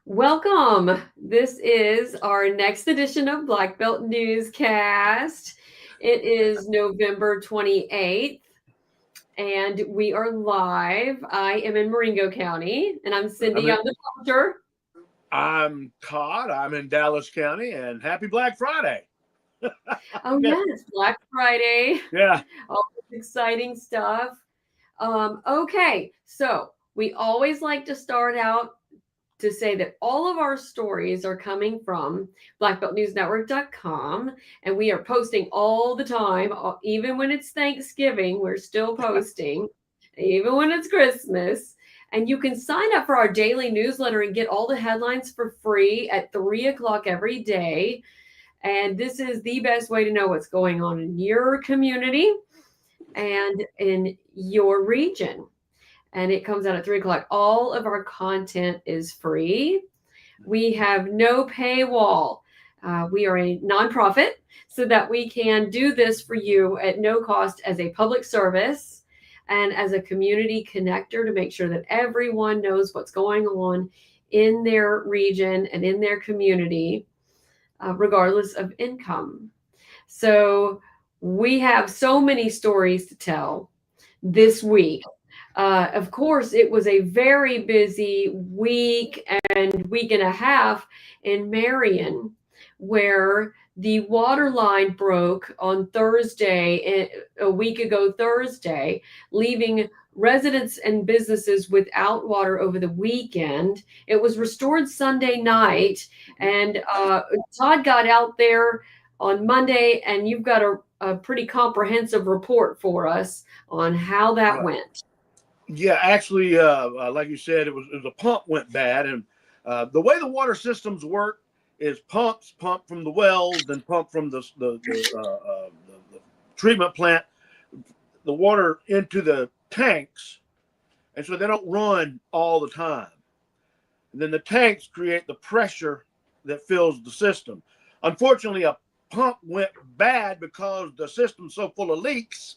Welcome. This is our next edition of Black Belt Newscast. It is November 28th, and we are live. I am in Marengo County, and I'm Cindy. I'm the publisher. I'm Todd. I'm in Dallas County, and happy Black Friday. Oh, Yeah. yes, Black Friday. Yeah. All this exciting stuff. Okay, so we always like to start out to say that all of our stories are coming from blackbeltnewsnetwork.com, and we are posting all the time. Even when it's Thanksgiving, we're still posting, even when it's Christmas. And you can sign up for our daily newsletter and get all the headlines for free at 3 o'clock every day. And this is the best way to know what's going on in your community and in your region. And it comes out at 3 o'clock. All of our content is free. We have no paywall. We are a nonprofit so that we can do this for you at no cost as a public service and as a community connector to make sure that everyone knows what's going on in their region and in their community, regardless of income. So we have so many stories to tell this week. Of course, it was a very busy week and week and a half in Marion, where the water line broke on Thursday, a week ago Thursday, leaving residents and businesses without water over the weekend. It was restored Sunday night, and Todd got out there on Monday, and you've got a pretty comprehensive report for us on how that went. Yeah, actually, like you said, it was a pump went bad, and the way the water systems work is pump from the wells, then pump from the treatment plant, the water into the tanks, and so they don't run all the time. And then the tanks create the pressure that fills the system. Unfortunately, a pump went bad because the system's so full of leaks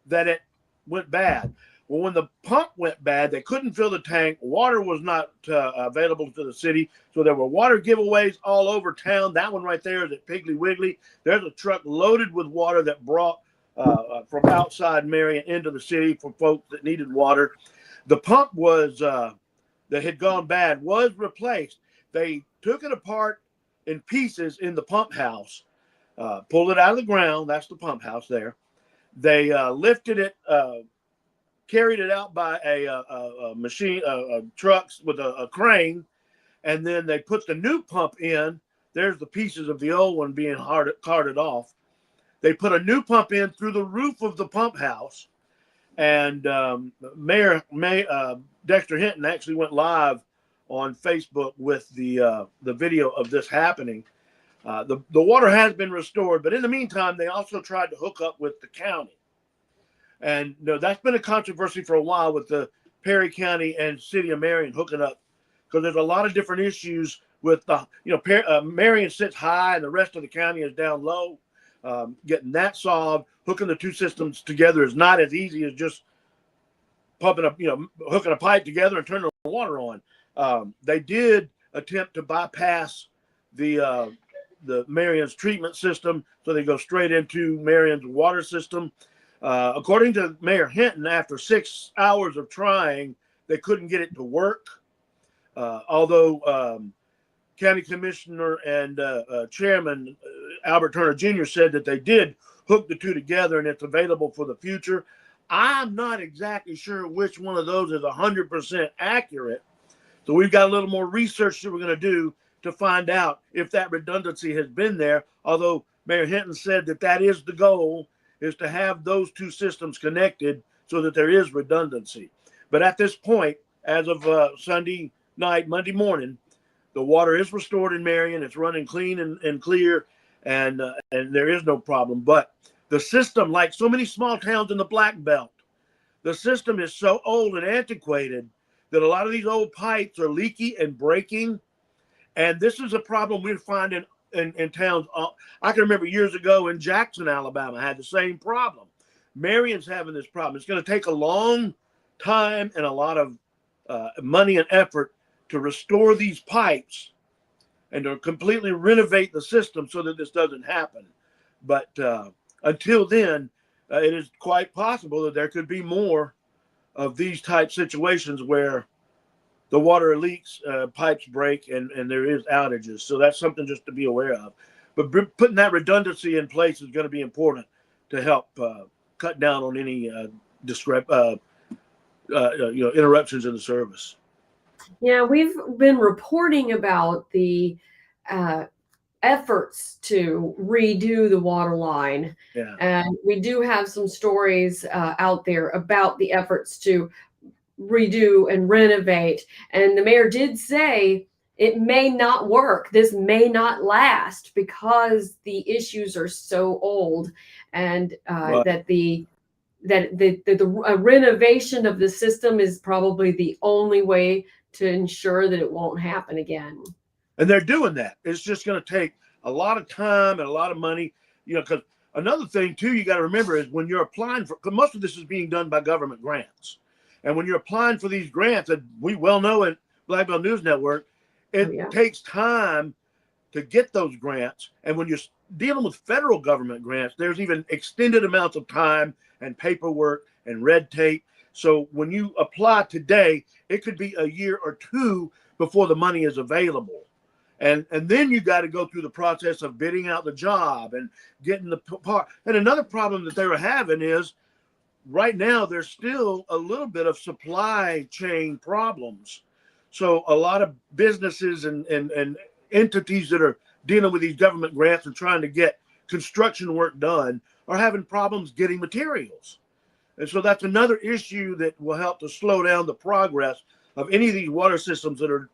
that it went bad. Well, when the pump went bad, they couldn't fill the tank. Water was not available to the city. So there were water giveaways all over town. That one right there is at Piggly Wiggly. There's a truck loaded with water that brought from outside Marion into the city for folks that needed water. The pump was that had gone bad was replaced. They took it apart in pieces in the pump house, pulled it out of the ground. That's the pump house there. They lifted it, carried it out by a machine, trucks with a crane, and then they put the new pump in. There's the pieces of the old one being carted off. They put a new pump in through the roof of the pump house, and Mayor Dexter Hinton actually went live on Facebook with the video of this happening. The water has been restored, but in the meantime, they also tried to hook up with the county. And that's been a controversy for a while with the Perry County and City of Marion hooking up, because there's a lot of different issues with the, Marion sits high and the rest of the county is down low. Getting that solved, hooking the two systems together is not as easy as just pumping up, hooking a pipe together and turning the water on. They did attempt to bypass the Marion's treatment system, so they go straight into Marion's water system. According to Mayor Hinton, after 6 hours of trying, they couldn't get it to work. Although County Commissioner and Chairman Albert Turner Jr. said that they did hook the two together and it's available for the future. I'm not exactly sure which one of those is 100% accurate. So we've got a little more research that we're going to do to find out if that redundancy has been there. Although Mayor Hinton said that is the goal, is to have those two systems connected so that there is redundancy. But at this point, as of Sunday night, Monday morning, the water is restored in Marion. It's running clean and clear, and there is no problem. But the system, like so many small towns in the Black Belt, the system is so old and antiquated that a lot of these old pipes are leaky and breaking. And this is a problem we're finding in towns. I can remember years ago in Jackson, Alabama, had the same problem. Marion's having this problem. It's going to take a long time and a lot of money and effort to restore these pipes and to completely renovate the system so that this doesn't happen. But until then, it is quite possible that there could be more of these type situations where the water leaks, pipes break, and there is outages. So that's something just to be aware of. But putting that redundancy in place is going to be important to help cut down on any interruptions in the service. Yeah, we've been reporting about the efforts to redo the water line. Yeah. And we do have some stories out there about the efforts to redo and renovate. And the mayor did say it may not work. This may not last because the issues are so old, and Right. that the renovation of the system is probably the only way to ensure that it won't happen again. And they're doing that. It's just going to take a lot of time and a lot of money, because another thing too, you got to remember is when you're applying for, because most of this is being done by government grants. And when you're applying for these grants, that we well know at Black Belt News Network, it takes time to get those grants. And when you're dealing with federal government grants, there's even extended amounts of time and paperwork and red tape. So when you apply today, it could be a year or two before the money is available. And then you got to go through the process of bidding out the job and getting the part. And another problem that they were having is right now there's still a little bit of supply chain problems. So a lot of businesses and entities that are dealing with these government grants and trying to get construction work done are having problems getting materials. And so that's another issue that will help to slow down the progress of any of these water systems that are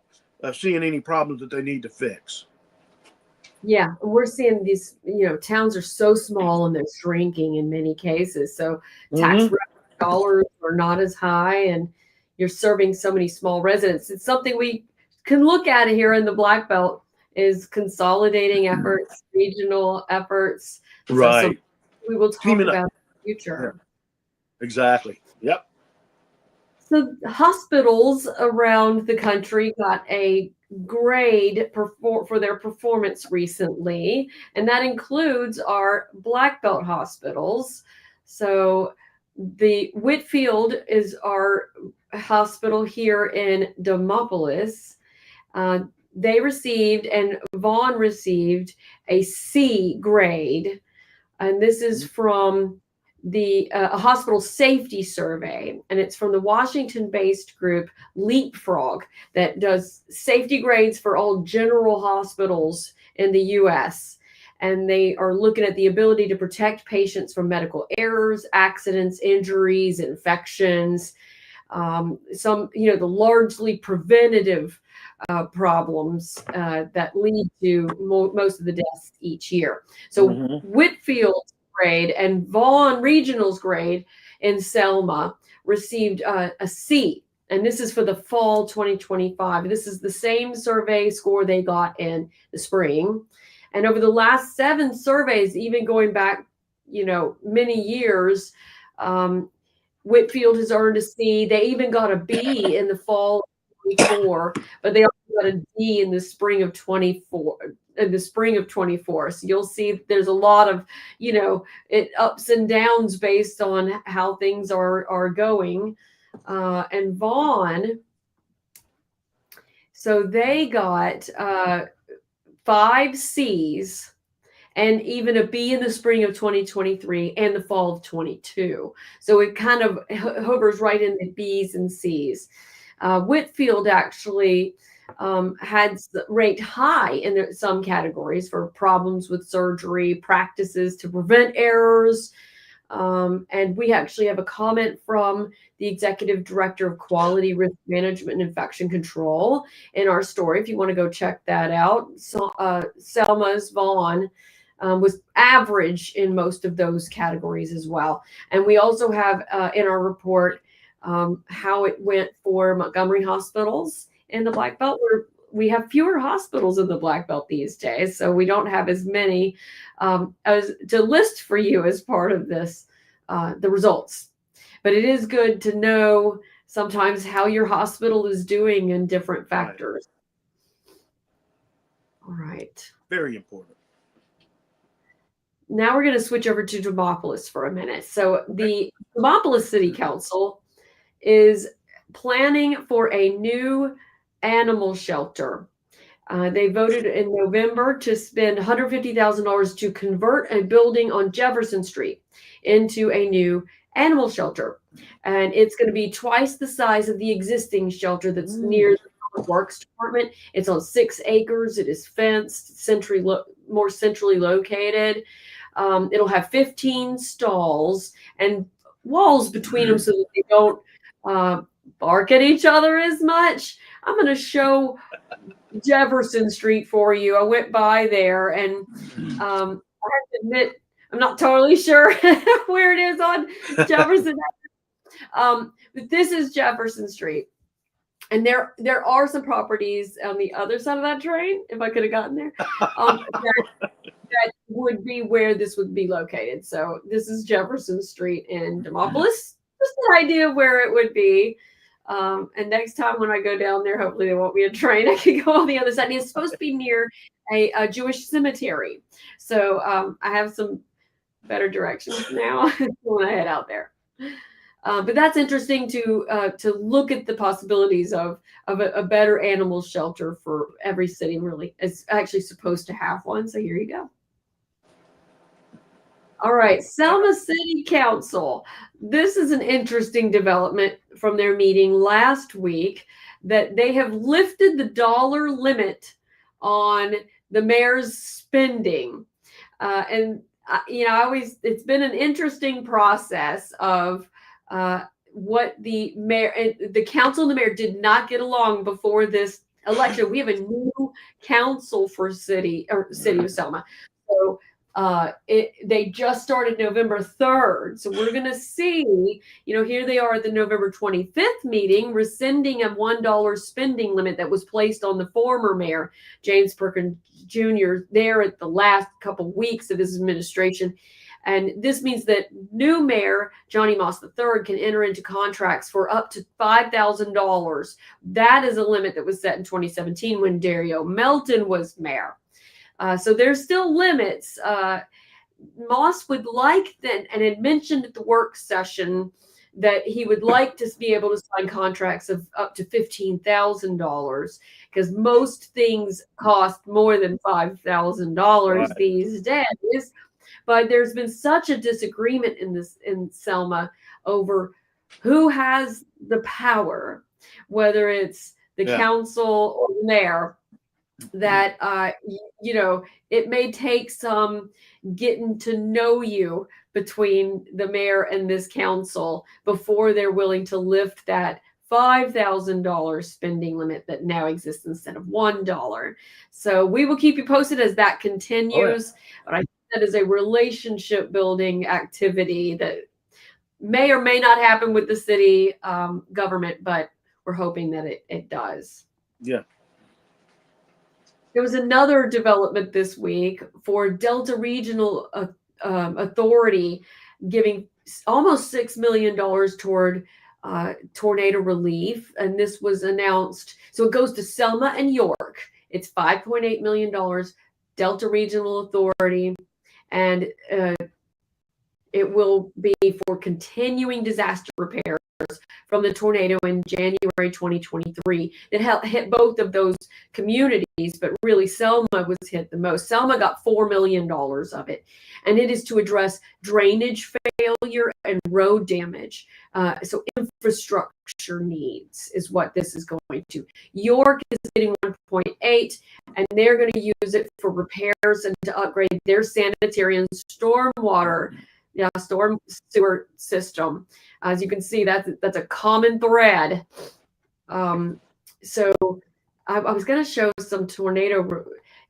seeing any problems that they need to fix. Yeah, we're seeing these, towns are so small and they're shrinking in many cases. So tax revenue dollars are not as high, and you're serving so many small residents. It's something we can look at here in the Black Belt is consolidating efforts, regional efforts. Right. So we will talk about in the future. Yeah. Exactly. Yep. So hospitals around the country got a grade for their performance recently, and that includes our Black Belt hospitals. So the Whitfield is our hospital here in Demopolis. They received, and Vaughn received, a C grade, and this is from the hospital safety survey, and it's from the Washington-based group Leapfrog that does safety grades for all general hospitals in the U.S. And they are looking at the ability to protect patients from medical errors, accidents, injuries, infections, the largely preventative problems that lead to most of the deaths each year. So Whitfield's grade and Vaughn Regional's grade in Selma received a C. And this is for the fall 2025. This is the same survey score they got in the spring. And over the last 7 surveys, even going back, many years, Whitfield has earned a C. They even got a B in the fall of 24, but they also got a D in the spring of 24. So you'll see there's a lot of, ups and downs based on how things are going. And Vaughn, so they got 5 C's and even a B in the spring of 2023 and the fall of 22. So it kind of hovers right in the B's and C's. Whitfield actually had ranked high in some categories for problems with surgery, practices to prevent errors. And we actually have a comment from the executive director of quality risk management and infection control in our story. If you want to go check that out, Selma's Vaughn was average in most of those categories as well. And we also have in our report how it went for Montgomery hospitals in the Black Belt, where we have fewer hospitals in the Black Belt these days. So we don't have as many as to list for you as part of this, the results. But it is good to know sometimes how your hospital is doing and different Right. factors. All right. Very important. Now we're going to switch over to Demopolis for a minute. So the Demopolis City Council is planning for a new animal shelter. They voted in November to spend $150,000 to convert a building on Jefferson Street into a new animal shelter. And it's going to be twice the size of the existing shelter that's near the Public Works Department. It's on 6 acres. It is fenced, more centrally located. It'll have 15 stalls and walls between them so that they don't bark at each other as much. I'm going to show Jefferson Street for you. I went by there, and I have to admit, I'm not totally sure where it is on Jefferson. But this is Jefferson Street. And there are some properties on the other side of that train, if I could have gotten there, that would be where this would be located. So this is Jefferson Street in Demopolis. Just an idea of where it would be. And next time when I go down there, hopefully there won't be a train. I can go on the other side. And it's supposed to be near a Jewish cemetery. So I have some better directions now when I head out there. But that's interesting to look at the possibilities of a better animal shelter for every city. Really, it's actually supposed to have one. So here you go. All right, Selma City Council. This is an interesting development from their meeting last week, that they have lifted the dollar limit on the mayor's spending. It's been an interesting process of what the mayor and the council and the mayor did not get along before this election. We have a new council for city of Selma. So they just started November 3rd. So we're going to see, here they are at the November 25th meeting, rescinding a $1 spending limit that was placed on the former mayor, James Perkins Jr., there at the last couple weeks of his administration. And this means that new mayor, Johnny Moss III, can enter into contracts for up to $5,000. That is a limit that was set in 2017 when Dario Melton was mayor. So there's still limits. Moss would like that, and had mentioned at the work session that he would like to be able to sign contracts of up to $15,000, because most things cost more than $5,000 these days. But there's been such a disagreement in Selma over who has the power, whether it's the council or the mayor, that it may take some getting to know you between the mayor and this council before they're willing to lift that $5,000 spending limit that now exists instead of $1. So we will keep you posted as that continues. But I think that is a relationship building activity that may or may not happen with the city government, but we're hoping that it does. Yeah. There was another development this week for Delta Regional Authority giving almost $6 million toward tornado relief. And this was announced. So it goes to Selma and York. It's $5.8 million, Delta Regional Authority. And it will be for continuing disaster repairs from the tornado in January 2023. It hit both of those communities, but really Selma was hit the most. Selma got $4 million of it, and it is to address drainage failure and road damage. So infrastructure needs is what this is going to. York is getting 1.8, and they're going to use it for repairs and to upgrade their sanitary and storm sewer system. As you can see, that's a common thread. So I was going to show some tornado.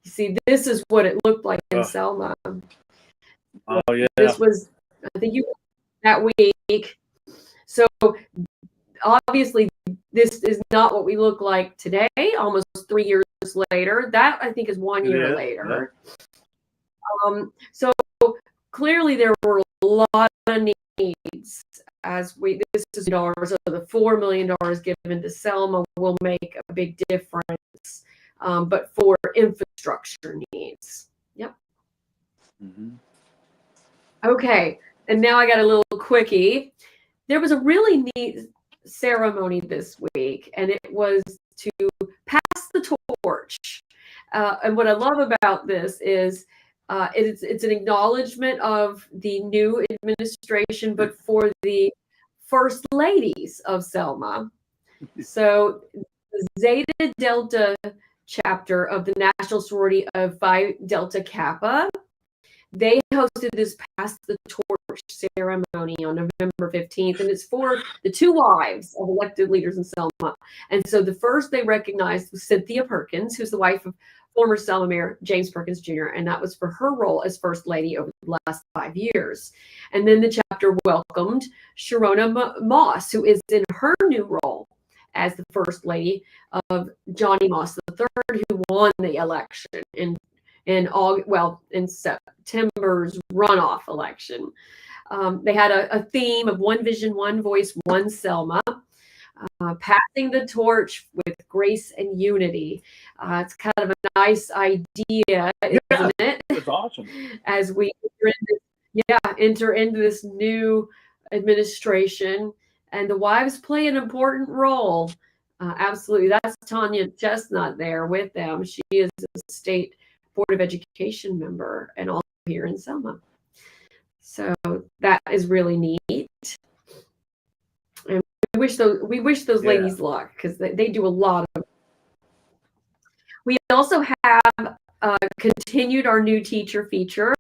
You see, this is what it looked like in Selma. Oh yeah. This was, I think, that week. So obviously, this is not what we look like today. Almost 3 years later. That I think is 1 year later. Yeah. So clearly, there were a lot of needs this is dollars, so the $4 million given to Selma will make a big difference, but for infrastructure needs. Yep. Mm-hmm. Okay, and now I got a little quickie. There was a really neat ceremony this week, and it was to pass the torch. And what I love about this is it's an acknowledgement of the new administration, but for the first ladies of Selma. So the Zeta Delta chapter of the National Sorority of Phi Delta Kappa, they hosted this Pass the Torch ceremony on November 15th, and it's for the two wives of elected leaders in Selma. And so the first they recognized was Cynthia Perkins, who's the wife of former Selma Mayor James Perkins Jr., and that was for her role as First Lady over the last 5 years. And then the chapter welcomed Sharona Moss, who is in her new role as the First Lady of Johnny Moss III, who won the election in September's runoff election. They had a theme of One Vision, One Voice, One Selma, passing the torch with grace and unity. It's kind of a nice idea, isn't it? It's awesome. As we enter into this new administration, and the wives play an important role. Absolutely. That's Tanya Chestnut there with them. She is a state Board of Education member and also here in Selma. So that is really neat. And we wish those ladies luck, because they do a lot of. We also have continued our new teacher feature,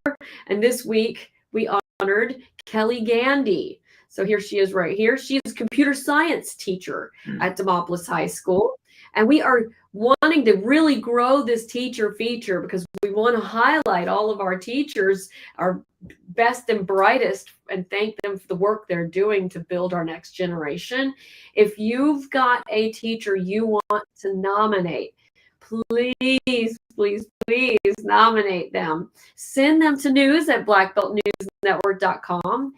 and this week we honored Kelly Gandy. So here she is right here. She is a computer science teacher at Demopolis High School. And we are wanting to really grow this teacher feature because we want to highlight all of our teachers, our best and brightest, and thank them for the work they're doing to build our next generation. If you've got a teacher you want to nominate, please nominate them. Send them to news@blackbeltnewsnetwork.com.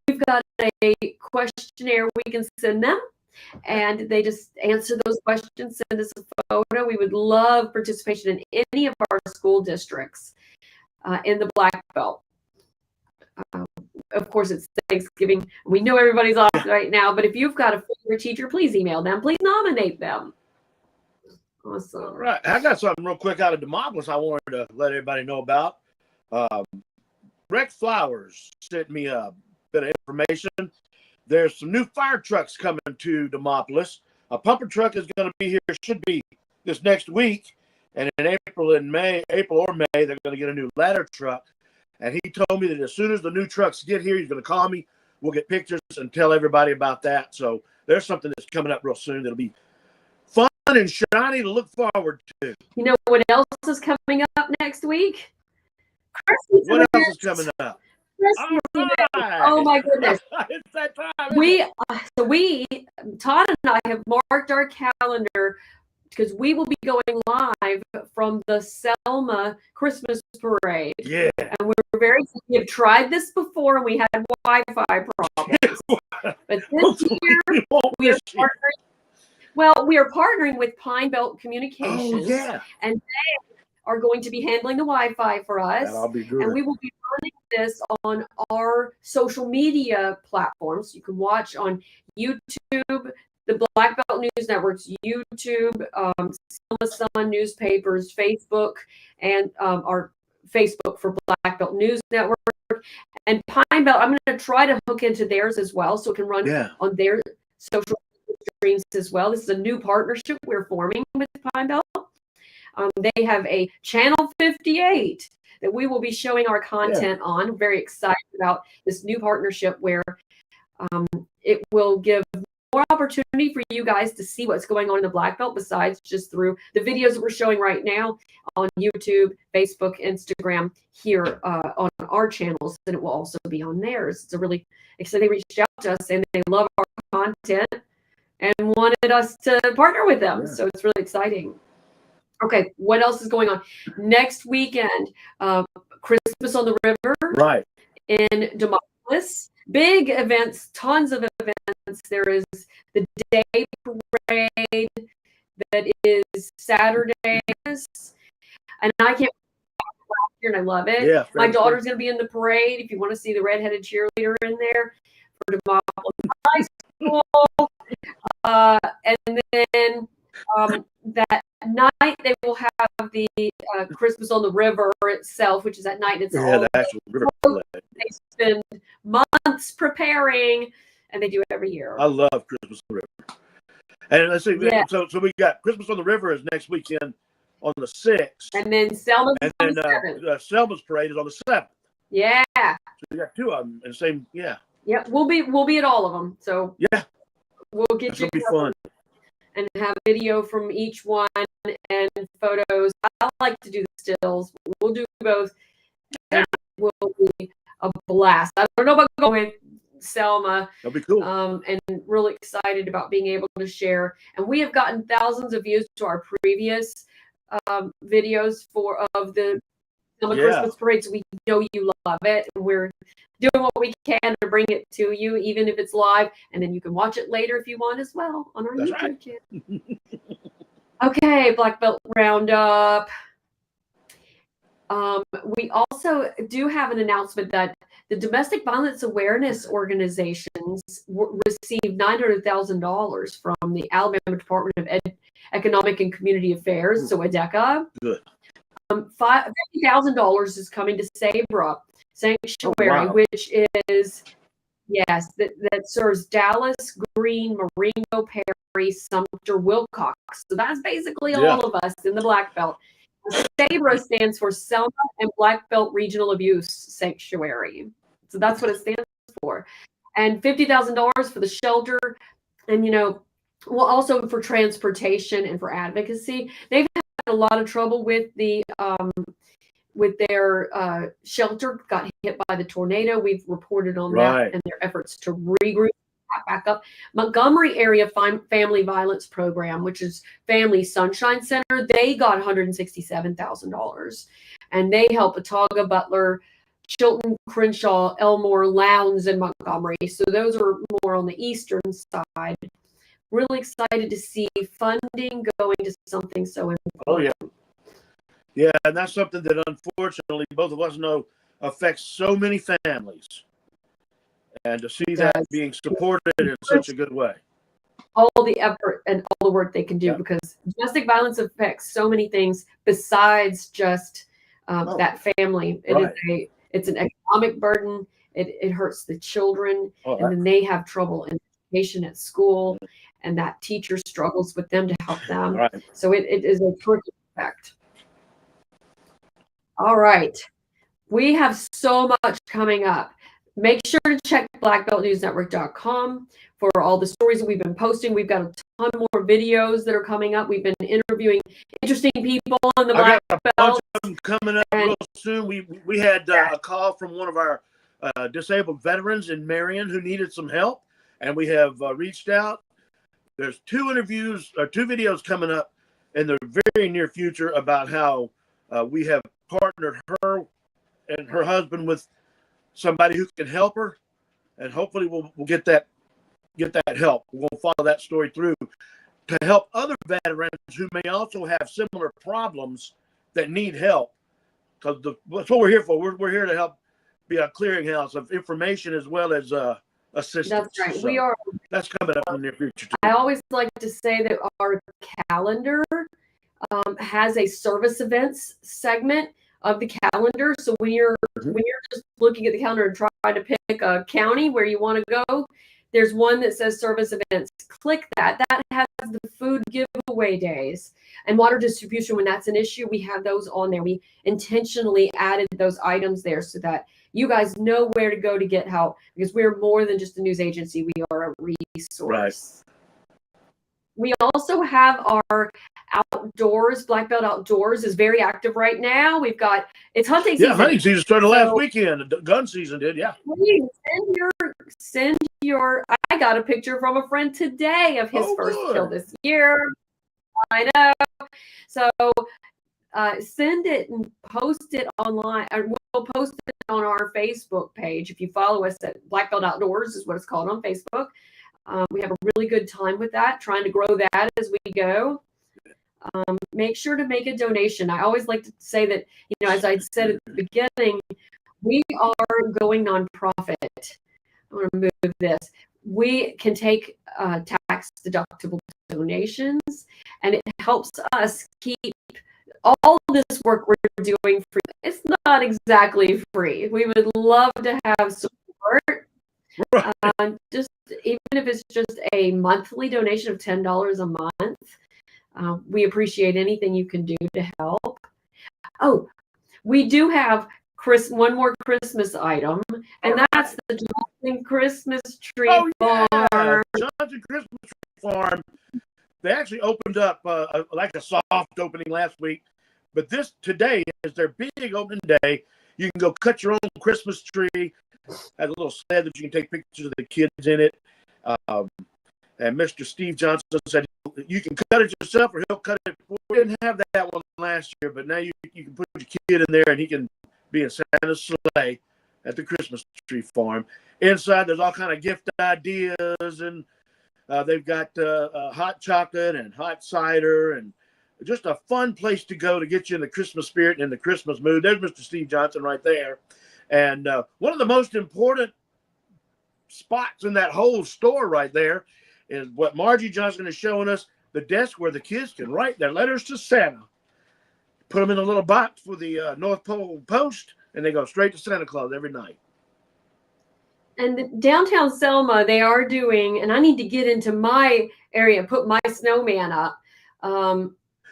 We've got a questionnaire we can send them, and they just answer those questions, send us a photo. We would love participation in any of our school districts in the Black Belt. Of course, it's Thanksgiving. We know everybody's off right now, but if you've got a favorite teacher, please email them. Please nominate them. Awesome. All right. I got something real quick out of Demopolis I wanted to let everybody know about. Rex Flowers sent me a bit of information. There's some new fire trucks coming to Demopolis. A pumper truck is going to be here, should be this next week. And in April or May, they're going to get a new ladder truck. And he told me that as soon as the new trucks get here, he's going to call me. We'll get pictures and tell everybody about that. So there's something that's coming up real soon that'll be fun and shiny to look forward to. You know what else is coming up next week? Christmas What else is events. coming up? Right. Oh my goodness. It's that time. Todd and I have marked our calendar because we will be going live from the Selma Christmas parade. Yeah. And we have tried this before and we had Wi-Fi problems. But this year we are partnering with Pine Belt Communications. Oh, yeah. And they are going to be handling the Wi-Fi for us. That'll be good. And we will be running this on our social media platforms. You can watch on YouTube, the Black Belt News Network's YouTube, Selma Sun newspapers, Facebook, and our Facebook for Black Belt News Network. And Pine Belt, I'm going to try to hook into theirs as well, so it can run on their social streams as well. This is a new partnership we're forming with Pine Belt. They have a Channel 58 that we will be showing our content on. I'm very excited about this new partnership where it will give more opportunity for you guys to see what's going on in the Black Belt besides just through the videos that we're showing right now on YouTube, Facebook, Instagram, here on our channels, and it will also be on theirs. It's a really exciting. They reached out to us and they love our content and wanted us to partner with them. So it's really exciting. Okay, what else is going on? Next weekend, Christmas on the River right in Demopolis. big events, tons of events. There is the day parade that is Saturdays, and I can't here, and I love it. Yeah, my daughter's going to be in the parade. If you want to see the redheaded cheerleader in there for Demopolis High School, and then that night they will have the Christmas on the River itself, which is at night. It's all the actual river. They spend months preparing, and they do it every year. I love Christmas on the River. And let's see, yeah. so we got Christmas on the River is next weekend on the 6th. And then Selma's and on then the 7th. Selma's parade is on the 7th. Yeah. So we got two of them in the same, yeah. Yeah, we'll be at all of them. So yeah, we'll get That's you gonna be fun. And have video from each one and photos. I like to do the stills. We'll do both. And it will be a blast. I don't know about going with Selma. That'll be cool. And really excited about being able to share. And we have gotten thousands of views to our previous videos of the Selma Christmas parade. So we know you love it, and we're doing what we can to bring it to you, even if it's live, and then you can watch it later if you want as well on our YouTube channel. Okay, Black Belt Roundup. We also do have an announcement that the domestic violence awareness organizations received $900,000 from the Alabama Department of Economic and Community Affairs, so ADECA. Good. $50,000 is coming to Sabra Sanctuary, which is, yes, that serves Dallas, Green, Marengo, Perry, Sumter, Wilcox. So that's basically all of us in the Black Belt. Sabra stands for Selma and Black Belt Regional Abuse Sanctuary. So that's what it stands for. And $50,000 for the shelter. And, well, also for transportation and for advocacy. They've had a lot of trouble with their shelter, got hit by the tornado. We've reported on that and their efforts to regroup back up. Montgomery Area Family Violence Program, which is Family Sunshine Center, they got $167,000, and they help Autauga, Butler, Chilton, Crenshaw, Elmore, Lowndes, and Montgomery. So those are more on the eastern side. Really excited to see funding going to something so important. Oh yeah. Yeah, and that's something that unfortunately both of us know affects so many families. And to see that being supported in such a good way. All the effort and all the work they can do, because domestic violence affects so many things besides just that family. It's an economic burden. It hurts the children, and then they have trouble in education at school, and that teacher struggles with them to help them. So it is a tricky effect. All right. We have so much coming up. Make sure to check blackbeltnewsnetwork.com for all the stories that we've been posting. We've got a ton more videos that are coming up. We've been interviewing interesting people on the Black Belt. I got a bunch of them coming up real soon. We had a call from one of our disabled veterans in Marion who needed some help, and we have reached out. There's two videos coming up in the very near future about how we have partnered her and her husband with somebody who can help her, and hopefully we'll get that help. We'll follow that story through to help other veterans who may also have similar problems that need help. Because that's what we're here for. We're here to help be a clearinghouse of information as well as assistance. That's right. So that's coming up in the near future too. I always like to say that our calendar has a service events segment of the calendar. So when you're just looking at the calendar and trying to pick a county where you want to go, there's one that says service events. Click that. That has the food giveaway days and water distribution. When that's an issue, we have those on there. We intentionally added those items there so that you guys know where to go to get help, because we're more than just a news agency. We are a resource. We also have our outdoors. Black Belt Outdoors is very active right now. It's hunting season. Yeah, hunting season started last weekend. Gun season did, Please send your. I got a picture from a friend today of his first kill this year. I know. So send it and post it online. Or we'll post it on our Facebook page. If you follow us at Black Belt Outdoors is what it's called on Facebook. We have a really good time with that, trying to grow that as we go. Make sure to make a donation. I always like to say that, as I said at the beginning, we are going nonprofit. I want to move this. We can take tax deductible donations, and it helps us keep all this work we're doing free. It's not exactly free. We would love to have support. Right. Just even if it's just a monthly donation of $10 a month, we appreciate anything you can do to help. Oh, we do have one more Christmas item, and that's the Johnson Christmas Tree Farm. Johnson Christmas Tree Farm. They actually opened up like a soft opening last week, but today is their big opening day. You can go cut your own Christmas tree. Has a little sled that you can take pictures of the kids in it. And Mr. Steve Johnson said you can cut it yourself or he'll cut it for you. We didn't have that one last year, but now you can put your kid in there and he can be in Santa's sleigh at the Christmas Tree Farm. Inside, there's all kind of gift ideas, and they've got hot chocolate and hot cider, and just a fun place to go to get you in the Christmas spirit and in the Christmas mood. There's Mr. Steve Johnson right there. And one of the most important spots in that whole store right there is what Margie Johnson is showing us, the desk where the kids can write their letters to Santa. Put them in a little box for the North Pole Post, and they go straight to Santa Claus every night. And downtown Selma, they are doing, and I need to get into my area and put my snowman up.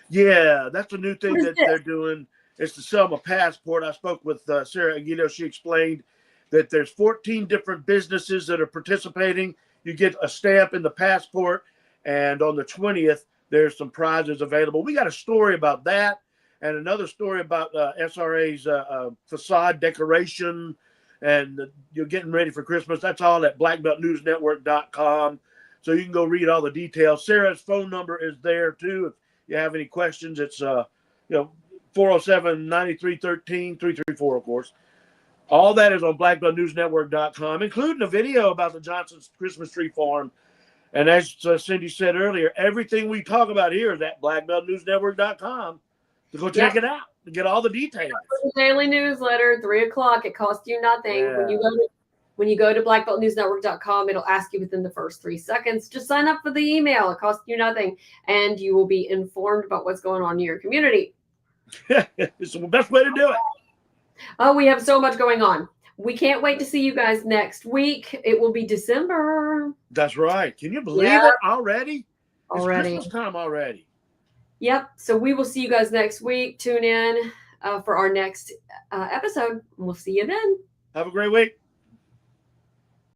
Yeah, that's a new thing that they're doing. It's the Selma Passport. I spoke with Sarah Aguido. She explained that there's 14 different businesses that are participating. You get a stamp in the passport, and on the 20th, there's some prizes available. We got a story about that and another story about SRA's facade decoration, and you're getting ready for Christmas. That's all at blackbeltnewsnetwork.com. So you can go read all the details. Sarah's phone number is there, too. If you have any questions, it's 407-9313-334, of course. All that is on blackbeltnewsnetwork.com, including a video about the Johnson's Christmas Tree Farm. And as Cindy said earlier, everything we talk about here is at blackbeltnewsnetwork.com. So go check it out to get all the details. The daily newsletter, 3:00. It costs you nothing. Yeah. When you go to blackbeltnewsnetwork.com, it'll ask you within the first 3 seconds. Just sign up for the email. It costs you nothing, and you will be informed about what's going on in your community. It's the best way to do it. Oh, we have so much going on. We can't wait to see you guys next week. It will be December. That's right. Can you believe it already? It's Already. Christmas time already. Yep. So we will see you guys next week. Tune in for our next episode. We'll see you then. Have a great week.